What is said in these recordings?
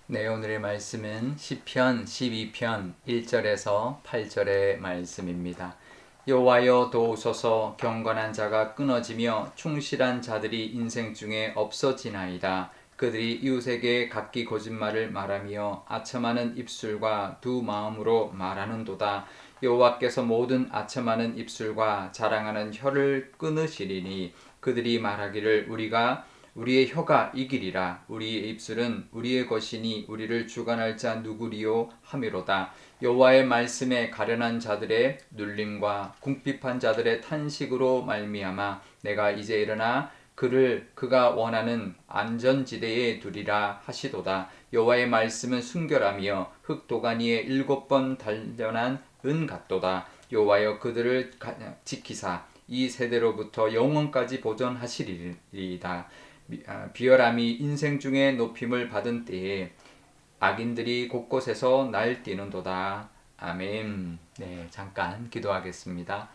네, 오늘의 말씀은 시편 12편 1절에서 8절의 말씀입니다. 여호와여 도우소서. 경건한 자가 끊어지며 충실한 자들이 인생 중에 없어지나이다. 그들이 이웃에게 각기 거짓말을 말하며 아첨하는 입술과 두 마음으로 말하는도다. 여호와께서 모든 아첨하는 입술과 자랑하는 혀를 끊으시리니 그들이 말하기를 우리의 혀가 이기리라. 우리의 입술은 우리의 것이니 우리를 주관할 자 누구리요 하미로다. 여호와의 말씀에 가련한 자들의 눌림과 궁핍한 자들의 탄식으로 말미암아 내가 이제 일어나 그가 원하는 안전지대에 두리라 하시도다. 여호와의 말씀은 순결하며 흙도가니에 7번 단련한 은 같도다. 여호와여 그들을 지키사 이 세대로부터 영원까지 보존하시리이다. 비열함이 인생 중에 높임을 받은 때에 악인들이 곳곳에서 날뛰는도다. 아멘. 네, 잠깐 기도하겠습니다.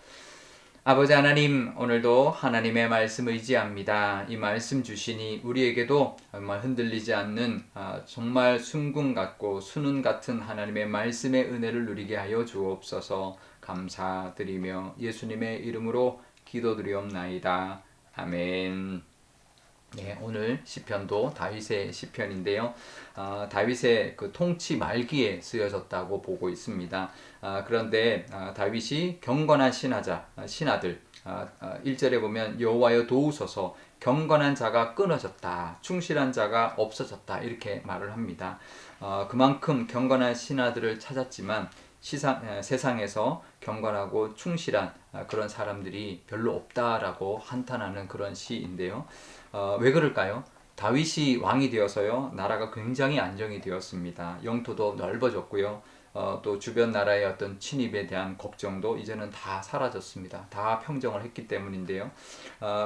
아버지 하나님, 오늘도 하나님의 말씀 의지합니다. 이 말씀 주시니 우리에게도 정말 흔들리지 않는 정말 순금 같고 순은 같은 하나님의 말씀의 은혜를 누리게 하여 주옵소서. 감사드리며 예수님의 이름으로 기도드리옵나이다. 아멘. 네, 오늘 시편도 다윗의 시편인데요. 다윗의 그 통치 말기에 쓰여졌다고 보고 있습니다. 그런데 다윗이 경건한 신하들 1절에 보면 여호와여 도우소서. 경건한 자가 끊어졌다. 충실한 자가 없어졌다. 이렇게 말을 합니다. 그만큼 경건한 신하들을 찾았지만 세상에서 경건하고 충실한 그런 사람들이 별로 없다라고 한탄하는 그런 시인데요. 왜 그럴까요? 다윗이 왕이 되어서요, 나라가 굉장히 안정이 되었습니다. 영토도 넓어졌고요. 또 주변 나라의 어떤 침입에 대한 걱정도 이제는 다 사라졌습니다. 다 평정을 했기 때문인데요.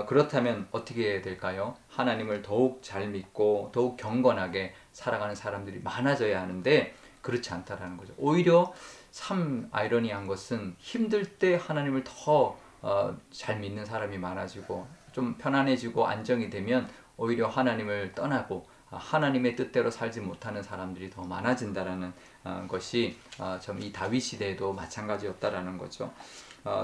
그렇다면 어떻게 될까요? 하나님을 더욱 잘 믿고 더욱 경건하게 살아가는 사람들이 많아져야 하는데 그렇지 않다라는 거죠. 오히려 참 아이러니한 것은 힘들 때 하나님을 더 잘 믿는 사람이 많아지고 좀 편안해지고 안정이 되면 오히려 하나님을 떠나고 하나님의 뜻대로 살지 못하는 사람들이 더 많아진다라는 것이 참 이 다윗 시대에도 마찬가지였다라는 거죠.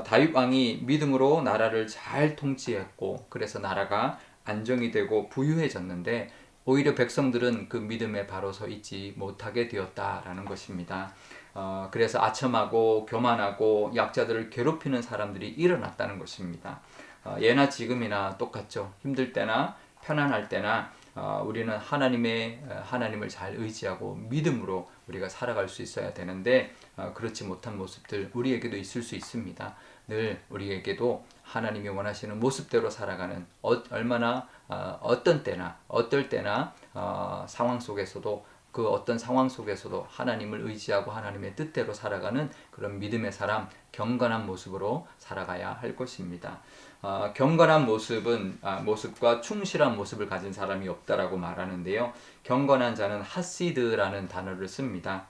다윗 왕이 믿음으로 나라를 잘 통치했고 그래서 나라가 안정이 되고 부유해졌는데 오히려 백성들은 그 믿음에 바로 서 있지 못하게 되었다라는 것입니다. 그래서 아첨하고 교만하고 약자들을 괴롭히는 사람들이 일어났다는 것입니다. 예나 지금이나 똑같죠. 힘들 때나 편안할 때나 우리는 하나님을 잘 의지하고 믿음으로 우리가 살아갈 수 있어야 되는데 그렇지 못한 모습들 우리에게도 있을 수 있습니다. 늘 우리에게도 하나님이 원하시는 모습대로 살아가는 얼마나 어떤 때나 어떨 때나 상황 속에서도 그 어떤 상황 속에서도 하나님을 의지하고 하나님의 뜻대로 살아가는 그런 믿음의 사람, 경건한 모습으로 살아가야 할 것입니다. 경건한 모습과 충실한 모습을 가진 사람이 없다라고 말하는데요. 경건한 자는 하시드라는 단어를 씁니다.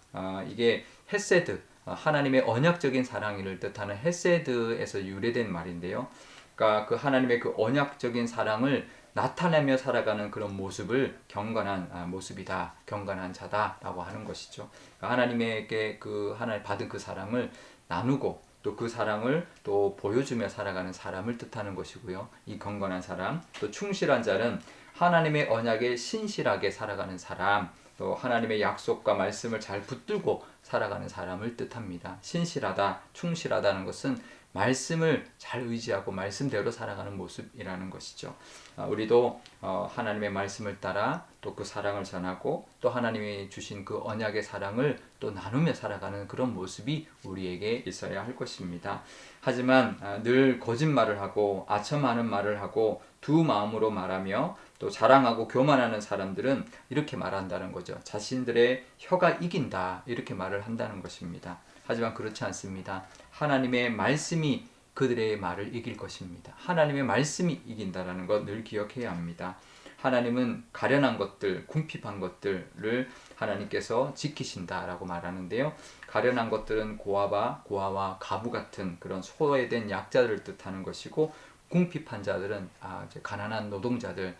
이게 헤세드, 하나님의 언약적인 사랑을 뜻하는 헤세드에서 유래된 말인데요. 그러니까 그 하나님의 그 언약적인 사랑을 나타내며 살아가는 그런 모습을 경건한 모습이다, 경건한 자다라고 하는 것이죠. 그러니까 하나님에게 하나님 받은 그 사랑을 나누고 또 그 사랑을 또 보여주며 살아가는 사람을 뜻하는 것이고요. 이 경건한 사람, 또 충실한 자는 하나님의 언약에 신실하게 살아가는 사람, 또 하나님의 약속과 말씀을 잘 붙들고 살아가는 사람을 뜻합니다. 신실하다, 충실하다는 것은 말씀을 잘 의지하고 말씀대로 살아가는 모습이라는 것이죠. 우리도 하나님의 말씀을 따라 또 그 사랑을 전하고 또 하나님이 주신 그 언약의 사랑을 또 나누며 살아가는 그런 모습이 우리에게 있어야 할 것입니다. 하지만 늘 거짓말을 하고 아첨하는 말을 하고 두 마음으로 말하며 또 자랑하고 교만하는 사람들은 이렇게 말한다는 거죠. 자신들의 혀가 이긴다, 이렇게 말을 한다는 것입니다. 하지만 그렇지 않습니다. 하나님의 말씀이 그들의 말을 이길 것입니다. 하나님의 말씀이 이긴다라는 것 늘 기억해야 합니다. 하나님은 가련한 것들, 궁핍한 것들을 하나님께서 지키신다라고 말하는데요. 가련한 것들은 고아와 가부 같은 그런 소외된 약자들을 뜻하는 것이고, 궁핍한 자들은 이제 가난한 노동자들,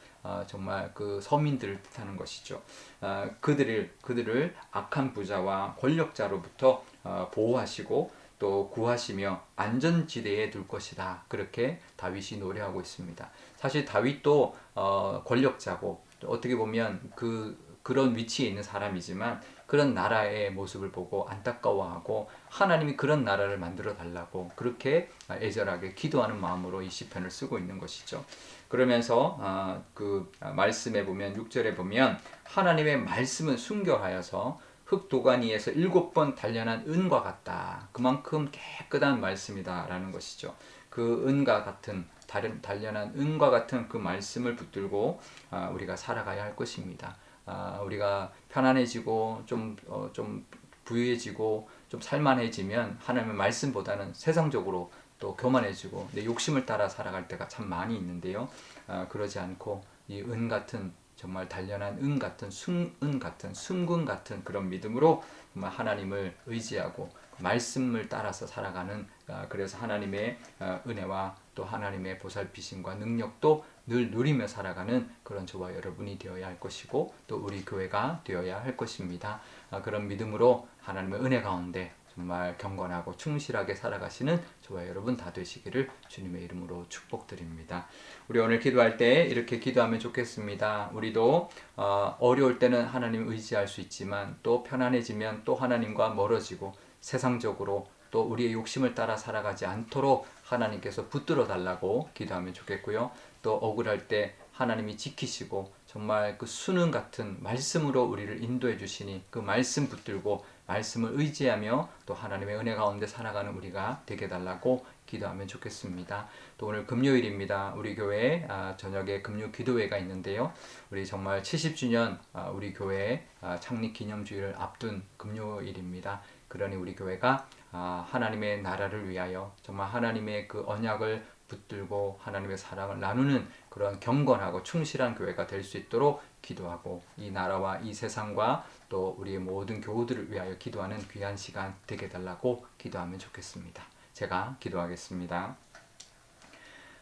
정말 그 서민들을 뜻하는 것이죠. 그들을 악한 부자와 권력자로부터 보호하시고 또 구하시며 안전지대에 둘 것이다. 그렇게 다윗이 노래하고 있습니다. 사실 다윗도 권력자고 어떻게 보면 그런 위치에 있는 사람이지만 그런 나라의 모습을 보고 안타까워하고 하나님이 그런 나라를 만들어 달라고 그렇게 애절하게 기도하는 마음으로 이 시편을 쓰고 있는 것이죠. 그러면서 그 말씀에 보면 6절에 보면 하나님의 말씀은 순결하여서 흙도가니에서 7번 단련한 은과 같다. 그만큼 깨끗한 말씀이다라는 것이죠. 그 은과 같은 단련한 은과 같은 그 말씀을 붙들고 우리가 살아가야 할 것입니다. 우리가 편안해지고 좀 부유해지고 좀 살만해지면 하나님의 말씀보다는 세상적으로 또 교만해지고 내 욕심을 따라 살아갈 때가 참 많이 있는데요. 그러지 않고 이 은 같은 정말 단련한 은 같은 은 같은 순금 같은 그런 믿음으로 정말 하나님을 의지하고 말씀을 따라서 살아가는 그래서 하나님의 은혜와 또 하나님의 보살피심과 능력도 늘 누리며 살아가는 그런 저와 여러분이 되어야 할 것이고 또 우리 교회가 되어야 할 것입니다. 그런 믿음으로 하나님의 은혜 가운데 정말 경건하고 충실하게 살아가시는 저와 여러분 다 되시기를 주님의 이름으로 축복드립니다. 우리 오늘 기도할 때 이렇게 기도하면 좋겠습니다. 우리도 어려울 때는 하나님 의지할 수 있지만 또 편안해지면 또 하나님과 멀어지고 세상적으로 또 우리의 욕심을 따라 살아가지 않도록 하나님께서 붙들어 달라고 기도하면 좋겠고요. 또 억울할 때 하나님이 지키시고 정말 그 수능 같은 말씀으로 우리를 인도해 주시니 그 말씀 붙들고 말씀을 의지하며 또 하나님의 은혜 가운데 살아가는 우리가 되게 달라고 기도하면 좋겠습니다. 또 오늘 금요일입니다. 우리 교회에 저녁에 금요 기도회가 있는데요. 우리 정말 70주년 우리 교회 창립 기념주일을 앞둔 금요일입니다. 그러니 우리 교회가 하나님의 나라를 위하여 정말 하나님의 그 언약을 붙들고 하나님의 사랑을 나누는 그런 경건하고 충실한 교회가 될 수 있도록 기도하고 이 나라와 이 세상과 또 우리의 모든 교우들을 위하여 기도하는 귀한 시간 되게 달라고 기도하면 좋겠습니다. 제가 기도하겠습니다.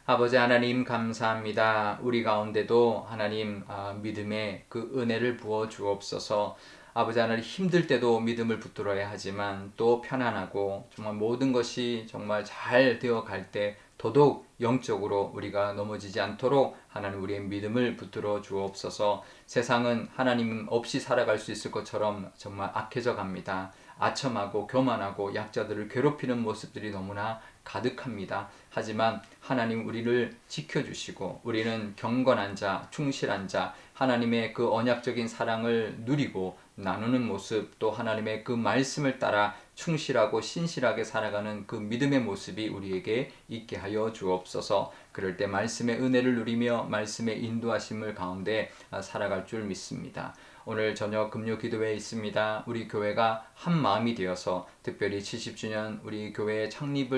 아버지 하나님 감사합니다. 우리 가운데도 하나님 믿음의 그 은혜를 부어 주옵소서. 아버지 하나님 힘들 때도 믿음을 붙들어야 하지만 또 편안하고 정말 모든 것이 정말 잘 되어 갈 때 더더욱 영적으로 우리가 넘어지지 않도록 하나님 우리의 믿음을 붙들어 주옵소서. 세상은 하나님 없이 살아갈 수 있을 것처럼 정말 악해져 갑니다. 아첨하고 교만하고 약자들을 괴롭히는 모습들이 너무나 가득합니다. 하지만 하나님 우리를 지켜주시고 우리는 경건한 자, 충실한 자, 하나님의 그 언약적인 사랑을 누리고 나누는 모습 또 하나님의 그 말씀을 따라 충실하고 신실하게 살아가는 그 믿음의 모습이 우리에게 있게 하여 주옵소서. 그럴 때 말씀의 은혜를 누리며 말씀의 인도하심을 가운데 살아갈 줄 믿습니다. 오늘 저녁 금요 기도회에 있습니다. 우리 교회가 한 마음이 되어서 특별히 70주년 우리 교회의 창립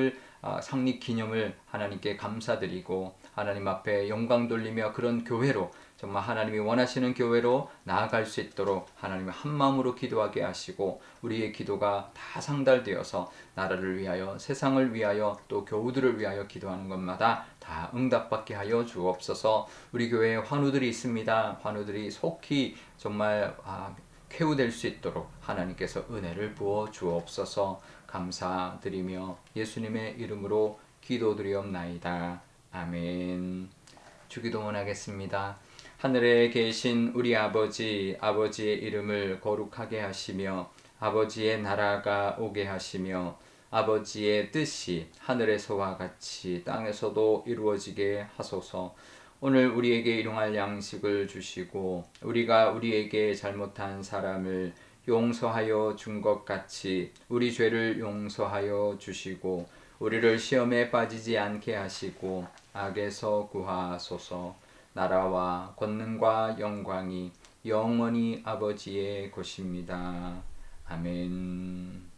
기념을 하나님께 감사드리고 하나님 앞에 영광 돌리며 그런 교회로 정말 하나님이 원하시는 교회로 나아갈 수 있도록 하나님의 한 마음으로 기도하게 하시고 우리의 기도가 다 상달되어서 나라를 위하여 세상을 위하여 또 교우들을 위하여 기도하는 것마다 다 응답받게 하여 주옵소서. 우리 교회에 환우들이 있습니다. 환우들이 속히 정말 쾌우될 수 있도록 하나님께서 은혜를 부어 주옵소서. 감사드리며 예수님의 이름으로 기도드리옵나이다. 아멘. 주기도문하겠습니다. 하늘에 계신 우리 아버지, 아버지의 이름을 거룩하게 하시며 아버지의 나라가 오게 하시며 아버지의 뜻이 하늘에서와 같이 땅에서도 이루어지게 하소서. 오늘 우리에게 일용할 양식을 주시고 우리가 우리에게 잘못한 사람을 용서하여 준 것 같이 우리 죄를 용서하여 주시고 우리를 시험에 빠지지 않게 하시고 악에서 구하소서. 나라와 권능과 영광이 영원히 아버지의 것입니다. 아멘.